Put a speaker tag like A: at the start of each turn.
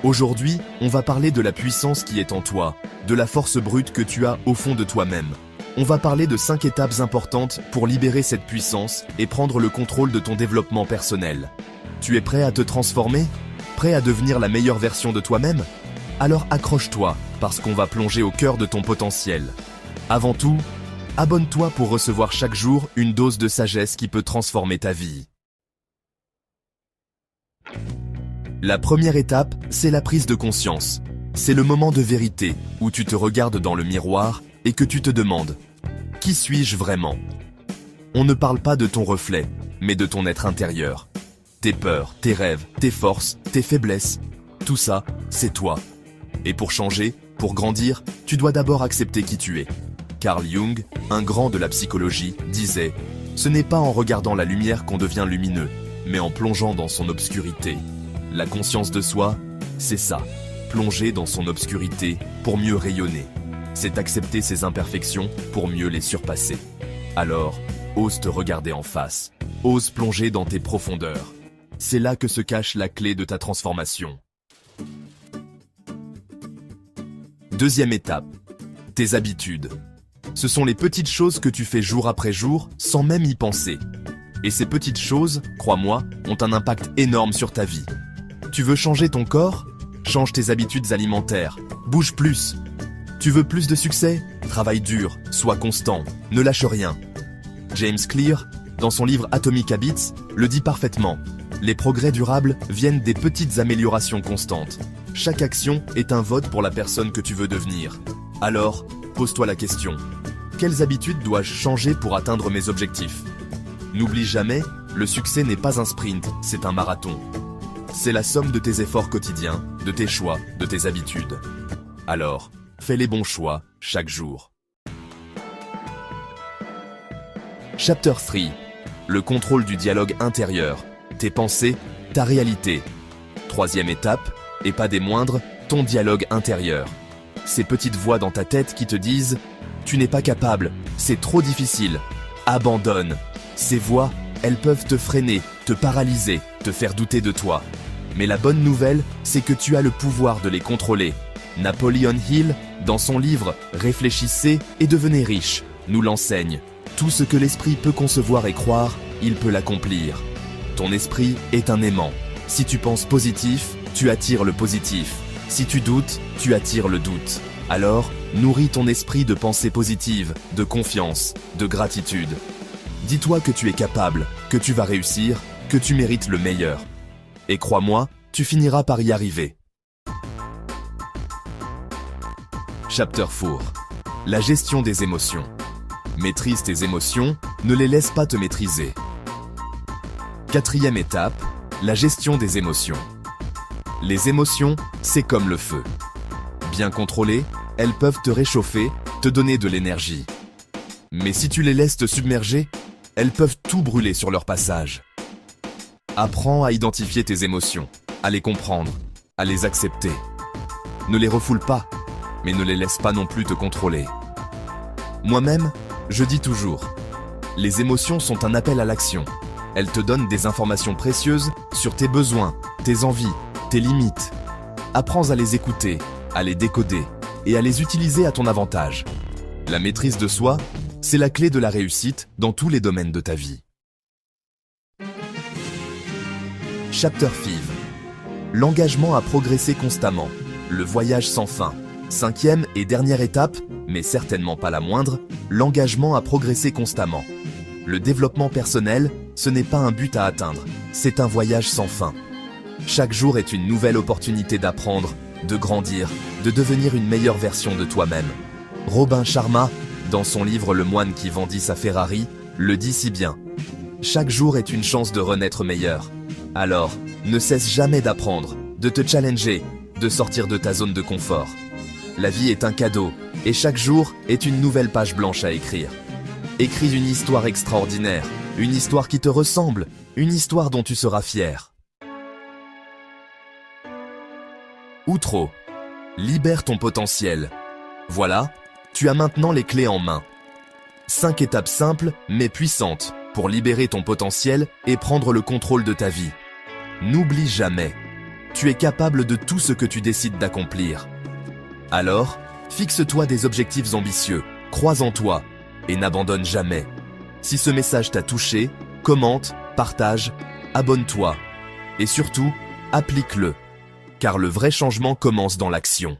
A: Aujourd'hui, on va parler de la puissance qui est en toi, de la force brute que tu as au fond de toi-même. On va parler de 5 étapes importantes pour libérer cette puissance et prendre le contrôle de ton développement personnel. Tu es prêt à te transformer? Prêt à devenir la meilleure version de toi-même? Alors accroche-toi, parce qu'on va plonger au cœur de ton potentiel. Avant tout, abonne-toi pour recevoir chaque jour une dose de sagesse qui peut transformer ta vie. La première étape, c'est la prise de conscience. C'est le moment de vérité, où tu te regardes dans le miroir et que tu te demandes « Qui suis-je vraiment ?» On ne parle pas de ton reflet, mais de ton être intérieur. Tes peurs, tes rêves, tes forces, tes faiblesses, tout ça, c'est toi. Et pour changer, pour grandir, tu dois d'abord accepter qui tu es. Carl Jung, un grand de la psychologie, disait « Ce n'est pas en regardant la lumière qu'on devient lumineux, mais en plongeant dans son obscurité. » La conscience de soi, c'est ça, plonger dans son obscurité pour mieux rayonner. C'est accepter ses imperfections pour mieux les surpasser. Alors, ose te regarder en face, ose plonger dans tes profondeurs. C'est là que se cache la clé de ta transformation. Deuxième étape, tes habitudes. Ce sont les petites choses que tu fais jour après jour sans même y penser. Et ces petites choses, crois-moi, ont un impact énorme sur ta vie. Tu veux changer ton corps? Change tes habitudes alimentaires, bouge plus. Tu veux plus de succès? Travaille dur, sois constant, ne lâche rien. James Clear, dans son livre Atomic Habits, le dit parfaitement. Les progrès durables viennent des petites améliorations constantes. Chaque action est un vote pour la personne que tu veux devenir. Alors, pose-toi la question. Quelles habitudes dois-je changer pour atteindre mes objectifs? N'oublie jamais, le succès n'est pas un sprint, c'est un marathon. C'est la somme de tes efforts quotidiens, de tes choix, de tes habitudes. Alors, fais les bons choix, chaque jour. Chapter 3. Le contrôle du dialogue intérieur. Tes pensées, ta réalité. Troisième étape, et pas des moindres, ton dialogue intérieur. Ces petites voix dans ta tête qui te disent « Tu n'es pas capable, c'est trop difficile, abandonne ». Ces voix, elles peuvent te freiner, te paralyser, te faire douter de toi. Mais la bonne nouvelle, c'est que tu as le pouvoir de les contrôler. Napoleon Hill, dans son livre « Réfléchissez et devenez riche », nous l'enseigne. Tout ce que l'esprit peut concevoir et croire, il peut l'accomplir. Ton esprit est un aimant. Si tu penses positif, tu attires le positif. Si tu doutes, tu attires le doute. Alors, nourris ton esprit de pensées positives, de confiance, de gratitude. Dis-toi que tu es capable, que tu vas réussir, que tu mérites le meilleur. Et crois-moi, tu finiras par y arriver. Chapter 4. La gestion des émotions. Maîtrise tes émotions, ne les laisse pas te maîtriser. Quatrième étape, la gestion des émotions. Les émotions, c'est comme le feu. Bien contrôlées, elles peuvent te réchauffer, te donner de l'énergie. Mais si tu les laisses te submerger, elles peuvent tout brûler sur leur passage. Apprends à identifier tes émotions, à les comprendre, à les accepter. Ne les refoule pas, mais ne les laisse pas non plus te contrôler. Moi-même, je dis toujours, les émotions sont un appel à l'action. Elles te donnent des informations précieuses sur tes besoins, tes envies, tes limites. Apprends à les écouter, à les décoder et à les utiliser à ton avantage. La maîtrise de soi, c'est la clé de la réussite dans tous les domaines de ta vie. Chapter 5. L'engagement à progresser constamment. Le voyage sans fin. Cinquième et dernière étape, mais certainement pas la moindre, l'engagement à progresser constamment. Le développement personnel, ce n'est pas un but à atteindre, c'est un voyage sans fin. Chaque jour est une nouvelle opportunité d'apprendre, de grandir, de devenir une meilleure version de toi-même. Robin Sharma, dans son livre Le moine qui vendit sa Ferrari, le dit si bien. Chaque jour est une chance de renaître meilleur. Alors, ne cesse jamais d'apprendre, de te challenger, de sortir de ta zone de confort. La vie est un cadeau, et chaque jour est une nouvelle page blanche à écrire. Écris une histoire extraordinaire, une histoire qui te ressemble, une histoire dont tu seras fier. Outro. Libère ton potentiel. Voilà, tu as maintenant les clés en main. 5 étapes simples mais puissantes pour libérer ton potentiel et prendre le contrôle de ta vie. N'oublie jamais, tu es capable de tout ce que tu décides d'accomplir. Alors, fixe-toi des objectifs ambitieux, crois en toi et n'abandonne jamais. Si ce message t'a touché, commente, partage, abonne-toi et surtout, applique-le, car le vrai changement commence dans l'action.